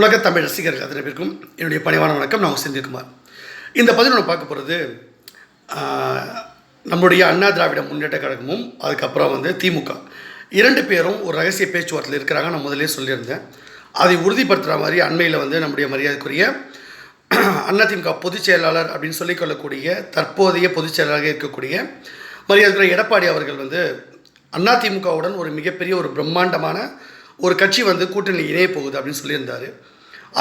உலக தமிழ் ரசிகர்கள் அத்தனை பேருக்கும் என்னுடைய பணிவான வணக்கம். நான் செந்தில்குமார். இந்த பதிவு நம்ம பார்க்க போகிறது நம்முடைய அண்ணா திராவிட முன்னேற்ற கழகமும் அதுக்கப்புறம் திமுக இரண்டு பேரும் ஒரு ரகசிய பேச்சுவார்த்தையில் இருக்கிறாங்க. நான் முதலே சொல்லியிருந்தேன். அதை உறுதிப்படுத்துகிற மாதிரி அண்மையில் நம்முடைய மரியாதைக்குரிய அதிமுக பொதுச் செயலாளர் அப்படின்னு சொல்லிக்கொள்ளக்கூடிய தற்போதைய பொதுச் செயலாளராக இருக்கக்கூடிய மரியாதைக்குரிய எடப்பாடி அவர்கள் அதிமுகவுடன் ஒரு மிகப்பெரிய ஒரு பிரம்மாண்டமான ஒரு கட்சி கூட்டணி இணைய போகுது அப்படின்னு சொல்லியிருந்தார்.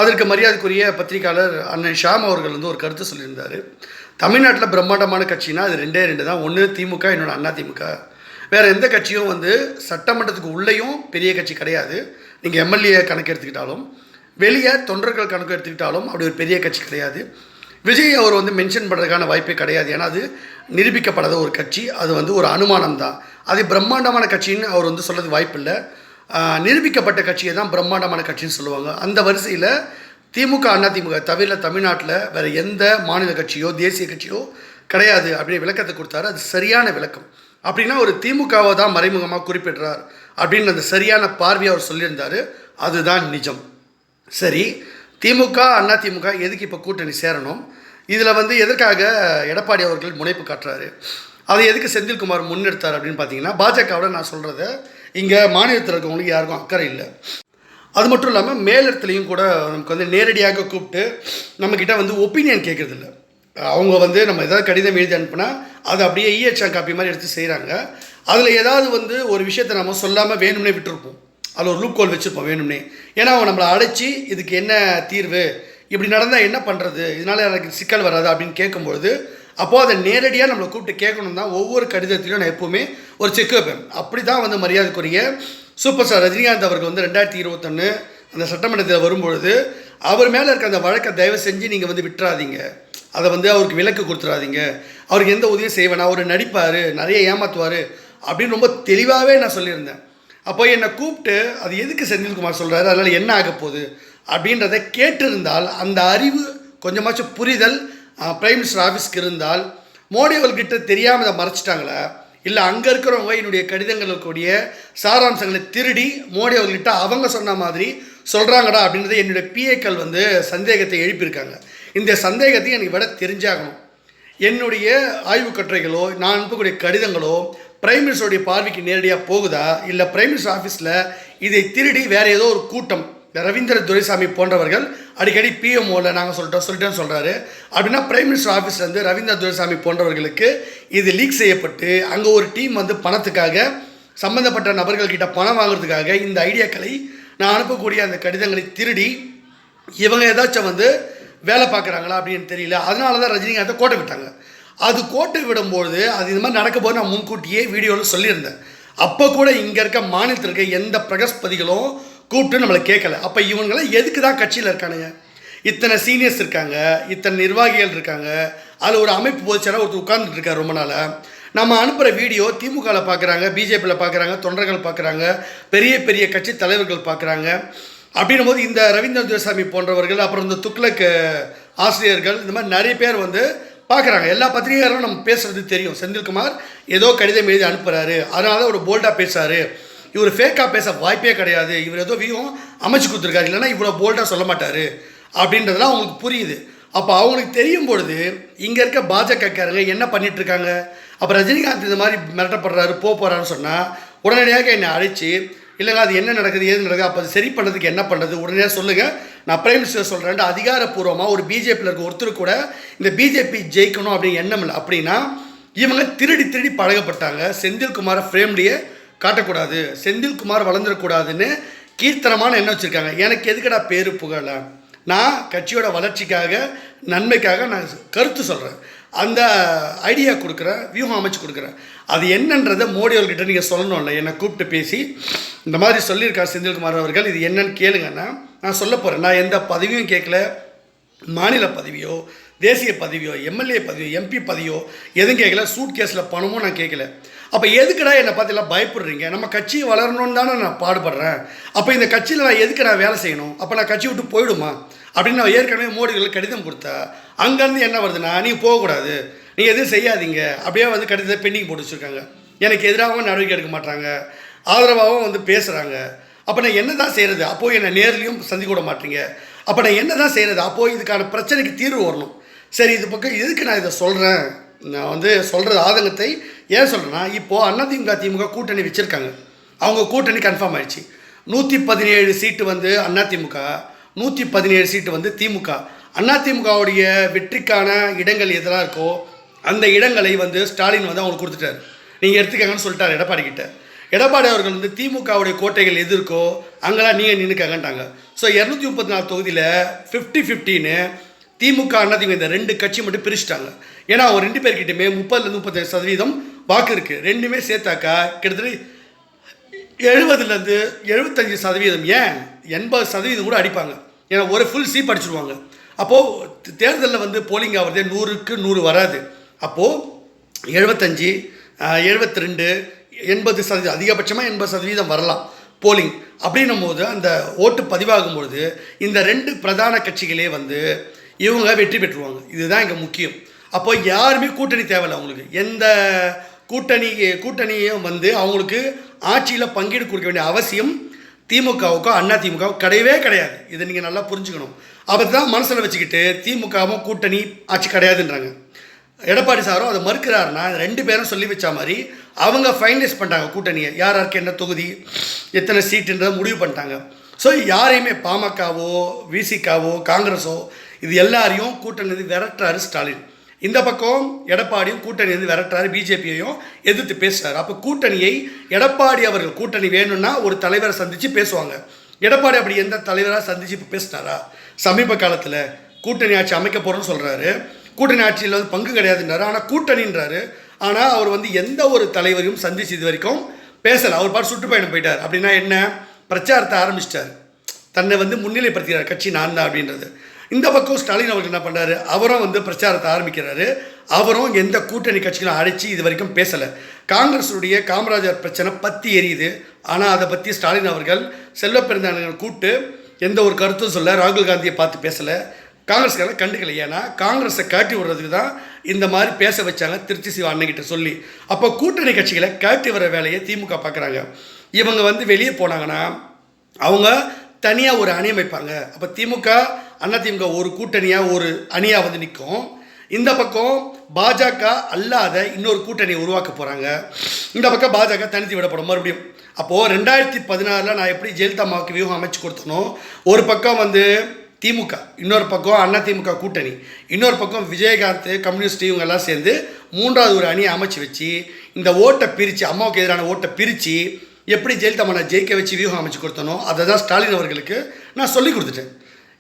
அதற்கு மரியாதைக்குரிய பத்திரிகையாளர் அண்ணன் ஷாம் அவர்கள் ஒரு கருத்து சொல்லியிருந்தார். தமிழ்நாட்டில் பிரம்மாண்டமான கட்சினா அது ரெண்டே தான். ஒன்று திமுக, இன்னொன்று அதிமுக. வேறு எந்த கட்சியும் சட்டமன்றத்துக்கு உள்ளேயும் பெரிய கட்சி கிடையாது. நீங்கள் எம்எல்ஏ கணக்கு எடுத்துக்கிட்டாலும் வெளியே தொண்டர்கள் கணக்கு எடுத்துக்கிட்டாலும் அப்படி ஒரு பெரிய கட்சி கிடையாது. விஜய் அவர் மென்ஷன் பண்ணுறதுக்கான வாய்ப்பே கிடையாது. ஏன்னா அது நிரூபிக்கப்படாத ஒரு கட்சி. அது ஒரு அனுமானம் தான். அது பிரம்மாண்டமான கட்சின்னு அவர் சொல்கிறதுக்கு வாய்ப்பில்லை. நிரூபிக்கப்பட்ட கட்சியை தான் பிரம்மாண்டமான கட்சின்னு சொல்லுவாங்க. அந்த வரிசையில் திமுக அதிமுக தவிர தமிழ்நாட்டில் வேறு எந்த மாநில கட்சியோ தேசிய கட்சியோ கிடையாது அப்படின்னு விளக்கத்தை கொடுத்தாரு. அது சரியான விளக்கம். அப்படின்னா ஒரு திமுகவை தான் மறைமுகமாக குறிப்பிடுறார் அப்படின்னு அந்த சரியான பார்வையை அவர் சொல்லியிருந்தார். அதுதான் நிஜம். சரி, திமுக அதிமுக எதுக்கு இப்போ கூட்டணி சேரணும்? இதில் எதற்காக எடப்பாடி அவர்கள் முனைப்பு காட்டுறாரு? அதை எதுக்கு செந்தில்குமார் முன்னெடுத்தார் அப்படின்னு பார்த்தீங்கன்னா, பாஜகவோட நான் சொல்கிறத இங்கே மாநிலத்தில் இருக்கவங்களுக்கு யாருக்கும் அக்கறை இல்லை. அது மட்டும் இல்லாமல் மேலிடத்துலையும் கூட நமக்கு நேரடியாக கூப்பிட்டு நம்மக்கிட்ட ஒப்பீனியன் கேட்குறதில்ல. அவங்க நம்ம ஏதாவது கடிதம் எழுதி அனுப்புனா அதை அப்படியே இஎச்ஆர் காப்பி மாதிரி எடுத்து செய்கிறாங்க. அதில் ஏதாவது ஒரு விஷயத்தை நம்ம சொல்லாமல் வேணும்னே விட்டுருப்போம். அதில் ஒரு லூப் கோல் வச்சுருப்போம் வேணும்னே. ஏன்னா அவங்க நம்மளை அழைச்சி இதுக்கு என்ன தீர்வு, இப்படி நடந்தால் என்ன பண்ணுறது, இதனால் எனக்கு சிக்கல் வராது அப்படின்னு கேட்கும்பொழுது அப்போது அதை நேரடியாக நம்மளை கூப்பிட்டு கேட்கணும் தான். ஒவ்வொரு கடிதத்திலையும் நான் எப்போவுமே ஒரு செக் வைப்பேன். அப்படி தான் மரியாதைக்குரிய சூப்பர் ஸ்டார் ரஜினிகாந்த் அவர்கள் 2021 அந்த சட்டமன்றத்தில் வரும்பொழுது அவர் மேலே இருக்க அந்த வழக்கை தயவு செஞ்சு நீங்கள் விட்டுறாதீங்க, அதை அவருக்கு விலக்கு கொடுத்துடாதீங்க, அவருக்கு எந்த உதவியும் செய்வேனா, அவர் நடிப்பார், நிறைய ஏமாற்றுவார் அப்படின்னு ரொம்ப தெளிவாகவே நான் சொல்லியிருந்தேன். அப்போ என்னை கூப்பிட்டு அது எதுக்கு செந்தில்குமார் சொல்கிறாரு, அதனால் என்ன ஆக போகுது அப்படின்றத கேட்டிருந்தால், அந்த அறிவு கொஞ்சமாச்சும் புரிதல் பிரைம் மினிஸ்டர் ஆஃபீஸ்க்கு இருந்தால், மோடி அவர்கிட்ட தெரியாமல் அதை மறைச்சிட்டாங்களா, இல்லை அங்கே இருக்கிறவங்க என்னுடைய கடிதங்களுக்குடைய சாராம்சங்களை திருடி மோடி அவர்கிட்ட அவங்க சொன்ன மாதிரி சொல்கிறாங்கடா அப்படின்றத என்னுடைய பிஏக்கள் சந்தேகத்தை எழுப்பியிருக்காங்க. இந்த சந்தேகத்தை எனக்கு விட தெரிஞ்சாகணும். என்னுடைய ஆய்வு கட்டுரைகளோ நான் அனுப்பக்கூடிய கடிதங்களோ பிரைம் மினிஸ்டருடைய பார்வைக்கு நேரடியாக போகுதா, இல்லை பிரைம் மினிஸ்டர் ஆஃபீஸில் இதை திருடி வேறு ஏதோ ஒரு கூட்டம், ரவீந்திர துரைசாமி போன்றவர்கள் அடிக்கடி பிஎம்ஓவில் நாங்கள் சொல்லிட்டேன்னு சொல்கிறாரு அப்படின்னா, பிரைம் மினிஸ்டர் ஆஃபீஸ்லேருந்து ரவீந்திர துரைசாமி போன்றவர்களுக்கு இது லீக் செய்யப்பட்டு அங்கே ஒரு டீம் பணத்துக்காக சம்மந்தப்பட்ட நபர்கள்கிட்ட பணம் வாங்குறதுக்காக இந்த ஐடியாக்களை நான் அனுப்பக்கூடிய அந்த கடிதங்களை திருடி இவங்க ஏதாச்சும் வேலை பார்க்குறாங்களா அப்படின்னு தெரியல. அதனால தான் ரஜினிகாந்தை கோட்டை விட்டாங்க. அது கோட்டை விடும்போது அது இது மாதிரி நடக்க போது நான் முன்கூட்டியே வீடியோவில் சொல்லியிருந்தேன். அப்போ கூட இங்கே இருக்க மாநிலத்தில் இருக்க எந்த பிரகஸ்பதிகளும் கூப்பிட்டு நம்மளை கேட்கல. அப்போ இவங்களாம் எதுக்கு தான் கட்சியில் இருக்கானுங்க? இத்தனை சீனியர்ஸ் இருக்காங்க, இத்தனை நிர்வாகிகள் இருக்காங்க, அதில் ஒரு அமைப்பு பொதுச்செயலாளர் ஒருத்தர் உட்கார்ந்துட்டு இருக்கார் ரொம்ப நாளாக. நம்ம அனுப்புகிற வீடியோ திமுகவில் பார்க்குறாங்க, பிஜேபியில் பார்க்குறாங்க, தொண்டர்கள் பார்க்குறாங்க, பெரிய பெரிய கட்சி தலைவர்கள் பார்க்குறாங்க. அப்படின்னும் போது இந்த ரவீந்திர துரைசாமி போன்றவர்கள், அப்புறம் இந்த துக்ளக் ஆசிரியர்கள், இந்த மாதிரி நிறைய பேர் பார்க்குறாங்க. எல்லா பத்திரிகையாளரும் நம்ம பேசுகிறது தெரியும். செந்தில்குமார் ஏதோ கடிதம் எழுதி அனுப்புகிறாரு, அதனால தான் ஒரு போல்டாக பேசுகிறாரு, இவர் ஃபேக்காக பேச வாய்ப்பே கிடையாது, இவர் ஏதோ வியூகம் அமைச்சு கொடுத்துருக்காரு, இல்லைன்னா இவ்வளோ போல்டாக சொல்ல மாட்டார் அப்படின்றதெல்லாம் அவங்களுக்கு புரியுது. அப்போ அவங்களுக்கு தெரியும் பொழுது இங்கே இருக்க பாஜகக்காரங்க என்ன பண்ணிகிட்ருக்காங்க, அப்போ ரஜினிகாந்த் இந்த மாதிரி மிரட்டப்படுறாரு போகிறாருன்னு சொன்னால் உடனடியாக என்னை அழைச்சி, இல்லைங்க அது என்ன நடக்குது ஏது நடக்குது, அப்போ அது சரி பண்ணுறதுக்கு என்ன பண்ணுறது உடனடியாக சொல்லுங்கள், நான் பிரைம் மினிஸ்டர் சொல்கிறேன்ட்டு அதிகாரப்பூர்வமாக ஒரு பிஜேபியில் இருக்க ஒருத்தர் கூட இந்த பிஜேபி ஜெயிக்கணும் அப்படின்னு எண்ணம் இல்லை. அப்படின்னா இவங்க திருடி பழகப்பட்டாங்க. செந்தில்குமாரை ஃப்ரேம்லேயே காட்டக்கூடாது, செந்தில்குமார் வளர்ந்துடக்கூடாதுன்னு கீர்த்தனமான எண்ணம் வச்சுருக்காங்க. எனக்கு எதுக்கடா பேரு புகழ, நான் கட்சியோட வளர்ச்சிக்காக நன்மைக்காக நான் கருத்து சொல்கிறேன், அந்த ஐடியா கொடுக்குறேன், வியூகம் அமைச்சு கொடுக்குறேன். அது என்னன்றதை மோடி அவர்கிட்ட நீங்கள் சொல்லணும்ல, என்னை கூப்பிட்டு பேசி இந்த மாதிரி சொல்லியிருக்கார் செந்தில்குமார் அவர்கள், இது என்னன்னு கேளுங்கன்னா நான் சொல்ல போகிறேன். நான் எந்த பதவியும் கேட்கல, மாநில பதவியோ தேசிய பதவியோ எம்எல்ஏ பதவியோ எம்பி பதவியோ எதுவும் கேட்கல, சூட் கேஸில் பணமும் நான் கேட்கல. அப்போ எதுக்குடா என்னை பார்த்தெல்லாம் பயப்படுறீங்க? நம்ம கட்சி வளரணும்னு தானே நான் பாடுபடுறேன். அப்போ இந்த கட்சியில் நான் எதுக்கு நான் வேலை செய்யணும்? அப்போ நான் கட்சி விட்டு போயிடுமா அப்படின்னு நான் ஏற்கனவே மோடிகளுக்கு கடிதம் கொடுத்தா, அங்கேருந்து என்ன வருதுன்னா, நீங்கள் போகக்கூடாது, நீங்கள் எதுவும் செய்யாதீங்க, அப்படியே கடிதத்தை பெண்டிங் போட்டு வச்சுருக்காங்க. எனக்கு எதிராகவும் நடவடிக்கை எடுக்க மாட்டாங்க, ஆதரவாகவும் பேசுகிறாங்க. அப்போ நான் என்ன தான் செய்கிறது? அப்போது என்னை நேர்லையும் சந்திக்க விட மாட்டீங்க. அப்போ நான் என்ன தான் செய்கிறது? அப்போது இதுக்கான பிரச்சனைக்கு தீர்வு வரணும். சரி, இது பக்கம் எதுக்கு நான் இதை சொல்கிறேன்? நான் வந்து சொல்கிறது ஆதங்கத்தை ஏன் சொல்கிறேன்னா, இப்போது அதிமுக திமுக கூட்டணி வச்சுருக்காங்க. அவங்க கூட்டணி கன்ஃபார்ம் ஆயிடுச்சு. 117 சீட்டு வந்து அதிமுக, 117 சீட்டு வந்து திமுக. அதிமுகவுடைய வெற்றிக்கான இடங்கள் எதெல்லாம் இருக்கோ அந்த இடங்களை வந்து ஸ்டாலின் வந்து அவங்களுக்கு கொடுத்துட்டார். நீங்கள் எடுத்துக்கங்கன்னு சொல்லிட்டார் எடப்பாடி கிட்ட. எடப்பாடி அவர்கள் வந்து திமுகவுடைய கோட்டைகள் எது இருக்கோ அங்கெல்லாம் நீங்கள் நின்றுக்காங்கன்ட்டாங்க. ஸோ 234 தொகுதியில் 50-50ன்னு திமுக அதிமுக இந்த 2 கட்சி மட்டும் பிரிச்சுட்டாங்க. ஏன்னா அவங்க 2 பேர்கிட்டயுமே 30-35% வாக்கு இருக்குது. ரெண்டுமே சேர்த்தாக்கா கிட்டத்தட்ட 70-75%, ஏன் 80% கூட அடிப்பாங்க. ஏன்னா ஒரு ஃபுல் சீப் அடிச்சுடுவாங்க. அப்போது தேர்தலில் வந்து போலிங் ஆகிறது 100க்கு 100 வராது. அப்போது 75, 72, 80%, அதிகபட்சமாக 80% வரலாம் போலிங். அப்படின்னும் போது அந்த ஓட்டு பதிவாகும்பொழுது இந்த 2 பிரதான கட்சிகளே வந்து இவங்க வெற்றி பெற்றுருவாங்க. இதுதான் இங்கே முக்கியம். அப்போ யாருமே கூட்டணி தேவையில்லை. அவங்களுக்கு எந்த கூட்டணியும் வந்து அவங்களுக்கு ஆட்சியில் பங்கீடு கொடுக்க வேண்டிய அவசியம் திமுகவுக்கோ அதிமுகவுக்கோ கிடையவே கிடையாது. இதை நீங்கள் நல்லா புரிஞ்சுக்கணும். அப்படி தான் மனசில் வச்சுக்கிட்டு திமுகவும் கூட்டணி ஆட்சி கிடையாதுன்றாங்க. எடப்பாடி சாரும் அதை மறுக்கிறாருன்னா 2 பேரும் சொல்லி வச்ச மாதிரி அவங்க ஃபைனலைஸ் பண்ணிட்டாங்க கூட்டணியை. யாருக்கு என்ன தொகுதி, எத்தனை சீட்டுன்றதை முடிவு பண்ணிட்டாங்க. ஸோ யாரையுமே பாமகவோ விசிகாவோ காங்கிரஸோ இது எல்லாரையும் கூட்டணியிலேருந்து விரட்டுறாரு ஸ்டாலின். இந்த பக்கம் எடப்பாடியும் கூட்டணியிலேருந்து விரட்டுறாரு, பிஜேபியையும் எதிர்த்து பேசுகிறாரு. அப்போ கூட்டணியை எடப்பாடி அவர்கள் கூட்டணி வேணும்னா ஒரு தலைவரை சந்தித்து பேசுவாங்க. எடப்பாடி அப்படி எந்த தலைவராக சந்தித்து இப்போ பேசினாரா? சமீப காலத்தில் கூட்டணி ஆட்சி அமைக்க போகிறோன்னு சொல்கிறாரு. கூட்டணி ஆட்சியில் வந்து பங்கு கிடையாதுன்றாரு. ஆனால் கூட்டணின்றாரு. ஆனால் அவர் வந்து எந்த ஒரு தலைவரையும் சந்திச்சு இது வரைக்கும் பேசலை. அவர் பாட்டு சுற்றுப்பயணம் போயிட்டார். அப்படின்னா என்ன, பிரச்சாரத்தை ஆரம்பிச்சிட்டார். தன்னை வந்து முன்னிலைப்படுத்துகிறார், கட்சி நான் தான் அப்படின்றது. இந்த பக்கம் ஸ்டாலின் அவர்கள் என்ன பண்ணுறாரு, அவரும் வந்து பிரச்சாரத்தை ஆரம்பிக்கிறாரு. அவரும் எந்த கூட்டணி கட்சிகளும் அழைச்சி இது வரைக்கும் பேசலை. காங்கிரஸுடைய காமராஜர் பிரச்சனை பற்றி எரியுது. ஆனால் அதை பற்றி ஸ்டாலின் அவர்கள் செல்வப்பெருந்தகன் கூப்பிட்டு எந்த ஒரு கருத்தும் சொல்ல, ராகுல் காந்தியை பார்த்து பேசலை, காங்கிரஸ்காரங்க கண்டுக்கலை. ஏன்னா காங்கிரஸை காட்டி விடுறதுக்கு தான் இந்த மாதிரி பேச வச்சாங்க திருச்சி சிவா அண்ணன்கிட்ட சொல்லி. அப்போ கூட்டணி கட்சிகளை காட்டி வர வேலையை திமுக பார்க்குறாங்க. இவங்க வந்து வெளியே போனாங்கன்னா அவங்க தனியாக ஒரு அணி அமைப்பாங்க. அப்போ திமுக அதிமுக ஒரு கூட்டணியாக ஒரு அணியாக வந்து நிற்கும். இந்த பக்கம் பாஜக அல்லாத இன்னொரு கூட்டணியை உருவாக்க போகிறாங்க. இந்த பக்கம் பாஜக தனித்து விடப்படும் மறுபடியும். அப்போது 2016 நான் எப்படி ஜெயலலிதா அம்மாவுக்கு வியூகம் அமைச்சு கொடுத்தனோ, ஒரு பக்கம் வந்து திமுக, இன்னொரு பக்கம் அதிமுக கூட்டணி, இன்னொரு பக்கம் விஜயகாந்த் கம்யூனிஸ்ட் இவங்கெல்லாம் சேர்ந்து 3வது ஒரு அணியை அமைச்சு வச்சு இந்த ஓட்டை பிரித்து, அம்மாவுக்கு எதிரான ஓட்டை பிரித்து எப்படி ஜெயலலிதா அம்மா ஜெயிக்க வச்சு வியூகம் அமைச்சு கொடுத்தனோ அதை தான் ஸ்டாலின் அவர்களுக்கு நான் சொல்லி கொடுத்துட்டேன்.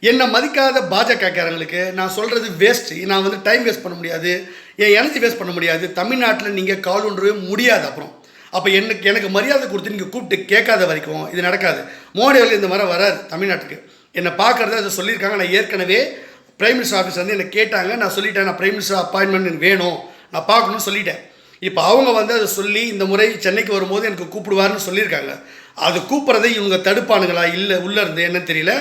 என்னை மதிக்காத பாஜகக்காரங்களுக்கு நான் சொல்கிறது வேஸ்ட்டு. நான் வந்து டைம் வேஸ்ட் பண்ண முடியாது, என் எனர்ஜி வேஸ்ட் பண்ண முடியாது. தமிழ்நாட்டில் நீங்கள் கால் ஒன்றவே முடியாது. அப்புறம் அப்போ எனக்கு மரியாதை கொடுத்து நீங்கள் கூப்பிட்டு கேட்காத வரைக்கும் இது நடக்காது. மோடி அவர்கள் இந்த மாதிரி வராது தமிழ்நாட்டுக்கு. என்னை பார்க்குறத அதை சொல்லியிருக்காங்க. நான் ஏற்கனவே பிரைம் மினிஸ்டர் ஆஃபீஸ் வந்து என்னை கேட்டாங்க. நான் சொல்லிட்டேன், நான் பிரைம் மினிஸ்டர் அப்பாயின்மெண்ட் எனக்கு வேணும், நான் பார்க்கணும்னு சொல்லிட்டேன். இப்போ அவங்க வந்து அதை சொல்லி இந்த முறை சென்னைக்கு வரும்போது எனக்கு கூப்பிடுவார்னு சொல்லியிருக்காங்க. அது கூப்பிட்றதை இவங்க தடுப்பானுங்களா இல்லை உள்ளே இருந்து என்னன்னு தெரியல.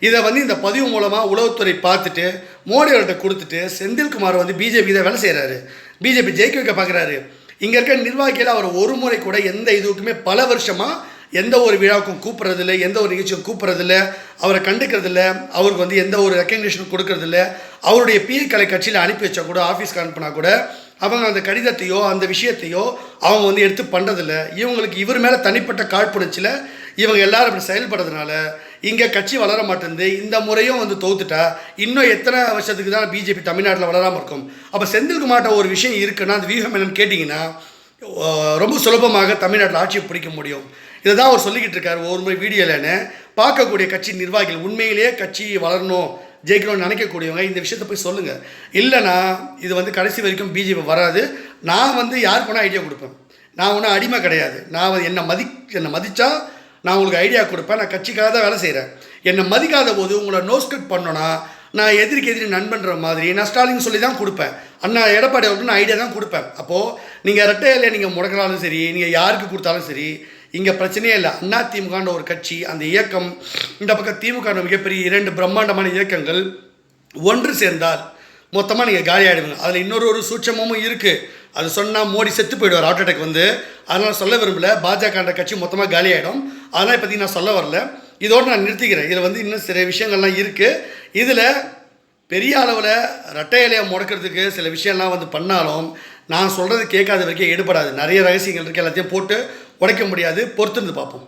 இதை வந்து இந்த பதிவு மூலமாக உளவுத்துறை பார்த்துட்டு மோடி அவர்கிட்ட கொடுத்துட்டு செந்தில்குமார் வந்து பிஜேபி தான் வேலை செய்கிறாரு, பிஜேபி ஜெயிக்க வைக்க பார்க்குறாரு. இங்கே இருக்க நிர்வாகிகள் அவர் ஒரு முறை கூட எந்த இதுக்குமே பல வருஷமாக எந்த ஒரு விழாவுக்கும் கூப்பிட்றதில்ல, எந்த ஒரு நிகழ்ச்சியும் கூப்பிட்றதில்ல, அவரை கண்டுக்கிறதில்ல, அவருக்கு வந்து எந்த ஒரு ரெக்கக்னிஷனும் கொடுக்கறதில்ல. அவருடைய பிஏ கலை கட்சியில் அனுப்பி வச்சா கூட, ஆஃபீஸ்க்கு அனுப்புனா கூட அவங்க அந்த கடிதத்தையோ அந்த விஷயத்தையோ அவங்க வந்து எடுத்து பண்ணுறதில்ல. இவங்களுக்கு இவர் மேலே தனிப்பட்ட காழ்ப்புணர்ச்சியில் இவங்க எல்லாரும் அப்படி செயல்படுறதுனால இங்கே கட்சி வளர மாட்டேங்குது. இந்த முறையும் வந்து தோத்துட்டா இன்னும் எத்தனை வருஷத்துக்கு தான் பிஜேபி தமிழ்நாட்டில் வளராமல் இருக்கும்? அப்போ செந்தில்குமார்ட்ட ஒரு விஷயம் இருக்குன்னா அது வியூகம் என்னன்னு கேட்டிங்கன்னா ரொம்ப சுலபமாக தமிழ்நாட்டில் ஆட்சியை பிடிக்க முடியும். இதை தான் அவர் சொல்லிக்கிட்டு இருக்கார் ஒரு முறை வீடியோலன்னு. பார்க்கக்கூடிய கட்சி நிர்வாகிகள் உண்மையிலேயே கட்சி வளரணும் ஜெயிக்கணும்னு நினைக்கக்கூடியவங்க இந்த விஷயத்தை போய் சொல்லுங்கள். இல்லைனா இது வந்து கடைசி வரைக்கும் பிஜேபி வராது. நான் வந்து யாருக்கு வேணால் ஐடியா கொடுப்பேன். நான் ஒன்றும் அடிமை கிடையாது. நான் என்னை மதித்தா நான் உங்களுக்கு ஐடியா கொடுப்பேன். நான் கட்சிக்காக தான் வேலை செய்கிறேன். என்னை மதிக்காத போது உங்களை நோஸ்கட் பண்ணோன்னா நான் எதிரி நண்பன்ற மாதிரி நான் ஸ்டாலின் சொல்லி தான் கொடுப்பேன். அண்ணா எடப்பாடி அவருக்கு நான் ஐடியா தான் கொடுப்பேன். அப்போது நீங்கள் ரெட்டையில நீங்கள் முடக்கினாலும் சரி, நீங்கள் யாருக்கு கொடுத்தாலும் சரி, இங்கே பிரச்சனையே இல்லை. அதிமுகன்ற ஒரு கட்சி, அந்த இயக்கம், இந்த பக்கம் திமுக மிகப்பெரிய 2 பிரம்மாண்டமான இயக்கங்கள் ஒன்று சேர்ந்தால் மொத்தமாக நீங்கள் காலி ஆகிடுவீங்க. அதில் இன்னொரு சூட்சமும் இருக்குது. அது சொன்னால் மோடி செத்து போயிடுவார், ஹார்ட் அட்டாக் வந்து. அதனால் சொல்ல விரும்பல. பாஜகன்ற கட்சி மொத்தமாக காலி ஆகிடும். அதனால் இப்போதைக்கு நான் சொல்ல வரல. இதோடு நான் நிறுத்திக்கிறேன். இதில் வந்து இன்னும் சில விஷயங்கள்லாம் இருக்குது. இதில் பெரிய அளவில் ரெட்டை இலையை முடக்கிறதுக்கு சில விஷயம்லாம் வந்து பண்ணாலும் நான் சொல்கிறது கேட்காத வரைக்கும் எடுபடாது. நிறைய ரகசியங்கள் இருக்குது, எல்லாத்தையும் போட்டு உடைக்க முடியாது. பொறுத்திருந்து பார்ப்போம்.